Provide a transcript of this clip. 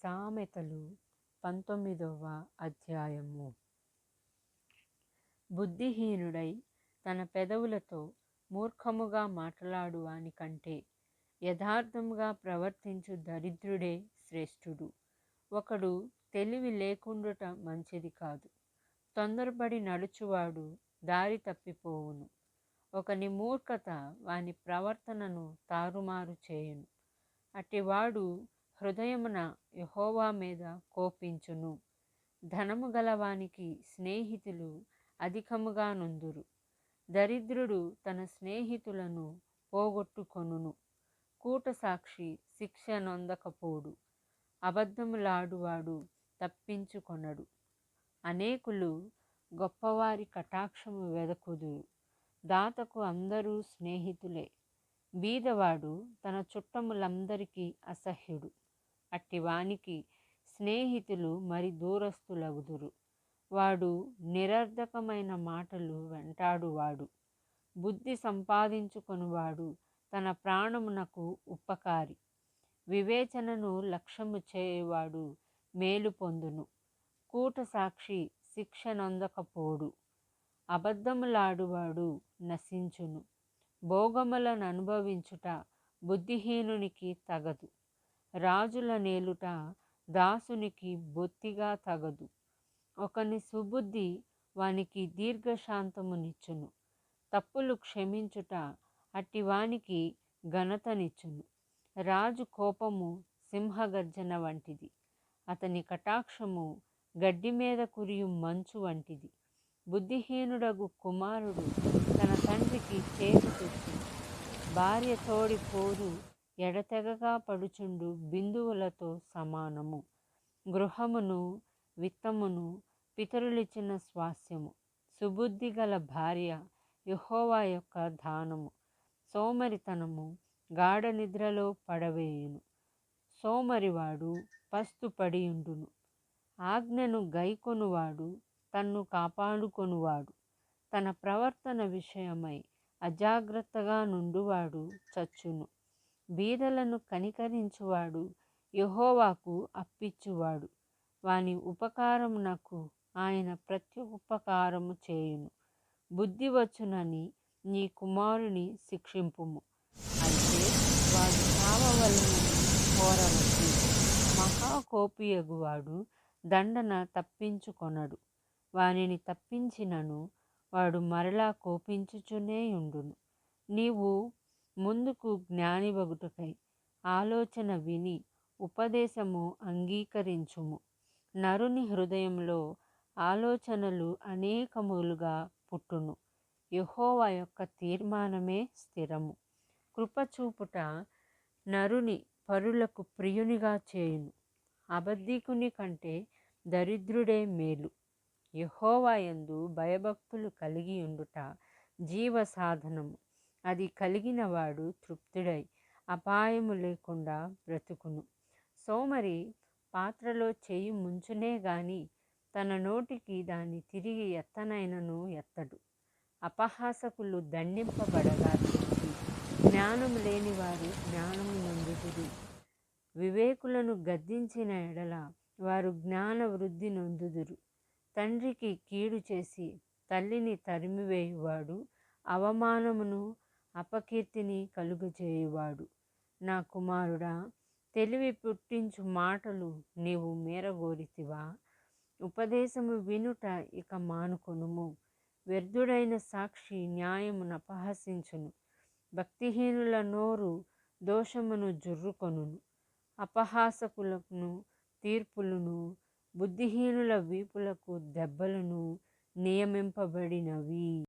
సామెతలు 19వ అధ్యాయము. బుద్ధిహీనుడై తన పెదవులతో మూర్ఖముగా మాట్లాడు వాని కంటే యథార్థముగా ప్రవర్తించు దరిద్రుడే శ్రేష్ఠుడు. ఒకడు తెలివి లేకుండుట మంచిది కాదు. తొందరపడి నడుచువాడు దారి తప్పిపోవును. ఒకని మూర్ఖత వాని ప్రవర్తనను తారుమారు చేయును. అటివాడు హృదయమున యెహోవా మీద కోపించును. ధనము గలవానికి స్నేహితులు అధికముగా నుందురు. దరిద్రుడు తన స్నేహితులను పోగొట్టుకొనును. కూటసాక్షి శిక్ష నొందకపోడు. అబద్ధములాడువాడు తప్పించుకొనడు. అనేకులు గొప్పవారి కటాక్షము వెదకుదురు. దాతకు అందరూ స్నేహితులే. బీదవాడు తన చుట్టములందరికీ అసహ్యుడు. అట్టివానికి స్నేహితులు మరి దూరస్తులగుదురు. వాడు నిరర్ధకమైన మాటలు వెంటాడువాడు. బుద్ధి సంపాదించుకొనువాడు తన ప్రాణమునకు ఉపకారి. వివేచనను లక్ష్యము చేయువాడు మేలు పొందును. కూటసాక్షి శిక్ష నొందకపోడు. అబద్ధములాడువాడు నశించును. భోగములను అనుభవించుట బుద్ధిహీనునికి తగదు. రాజుల నేలుట దాసునికి బొత్తిగా తగదు. ఒకని సుబుద్ధి వానికి దీర్ఘశాంతమునిచ్చును. తప్పులు క్షమించుట అట్టివానికి ఘనతనిచ్చును. రాజు కోపము సింహగర్జన వంటిది. అతని కటాక్షము గడ్డి మీద కురియు మంచు వంటిది. బుద్ధిహీనుడగు కుమారుడు తన తండ్రికి చేటు తెచ్చును. భార్య తోడి పోరు ఎడతెగగా పడుచుండు బిందువులతో సమానము. గృహమును విత్తమును పితరులిచ్చిన స్వాస్యము. సుబుద్ధి గల భార్య యెహోవా యొక్క దానము. సోమరితనము గాఢ నిద్రలో పడవేయును. సోమరివాడు పస్తు పడియుండును. ఆజ్ఞను గైకొనువాడు తన్ను కాపాడుకొనువాడు. తన ప్రవర్తన విషయమై అజాగ్రత్తగా నుండువాడు చచ్చును. బీదలను కనికరించువాడు యెహోవాకు అప్పిచ్చువాడు. వాని ఉపకారమునకు ఆయన ప్రత్యుపకారము చేయును. బుద్ధి వచ్చునని నీ కుమారుని శిక్షింపుము. అయితే వాడు చావవలెనని కోరవద్దు. మహాకోపియగువాడు దండన తప్పించుకొనడు. వానిని తప్పించినను వాడు మరలా కోపించుచునే ఉండును. నీవు ముందుకు జ్ఞానివగుటకై ఆలోచన విని ఉపదేశము అంగీకరించుము. నరుని హృదయంలో ఆలోచనలు అనేకములుగా పుట్టును. యెహోవా యొక్క తీర్మానమే స్థిరము. కృపచూపుట నరుని పరులకు ప్రియునిగా చేయును. అబద్ధికుని కంటే దరిద్రుడే మేలు. యెహోవా యందు భయభక్తులు కలిగి ఉండుట జీవ సాధనము. అది కలిగినవాడు తృప్తుడై అపాయము లేకుండా బ్రతుకును. సోమరి పాత్రలో చెయ్యి ముంచునే గాని తన నోటికి దాన్ని తిరిగి ఎత్తనైనను ఎత్తడు. అపహాసకులు దండింపబడగా చూచి జ్ఞానము లేనివారు జ్ఞానము నొందుదురు. వివేకులను గద్దించిన ఎడల వారు జ్ఞాన వృద్ధి నొందుదురు. తండ్రికి కీడు చేసి తల్లిని తరిమివేయువాడు అవమానమును అపకీర్తిని కలుగజేయువాడు. నా కుమారుడా, తెలివి పుట్టించు మాటలు నీవు మీరగోరితివా? ఉపదేశము వినుట ఇక మానుకొనుము. వ్యర్థుడైన సాక్షి న్యాయమును అపహసించును. భక్తిహీనుల నోరు దోషమును జుర్రుకొనును. అపహాసకులకు తీర్పులను, బుద్ధిహీనుల వీపులకు దెబ్బలను నియమింపబడినవి.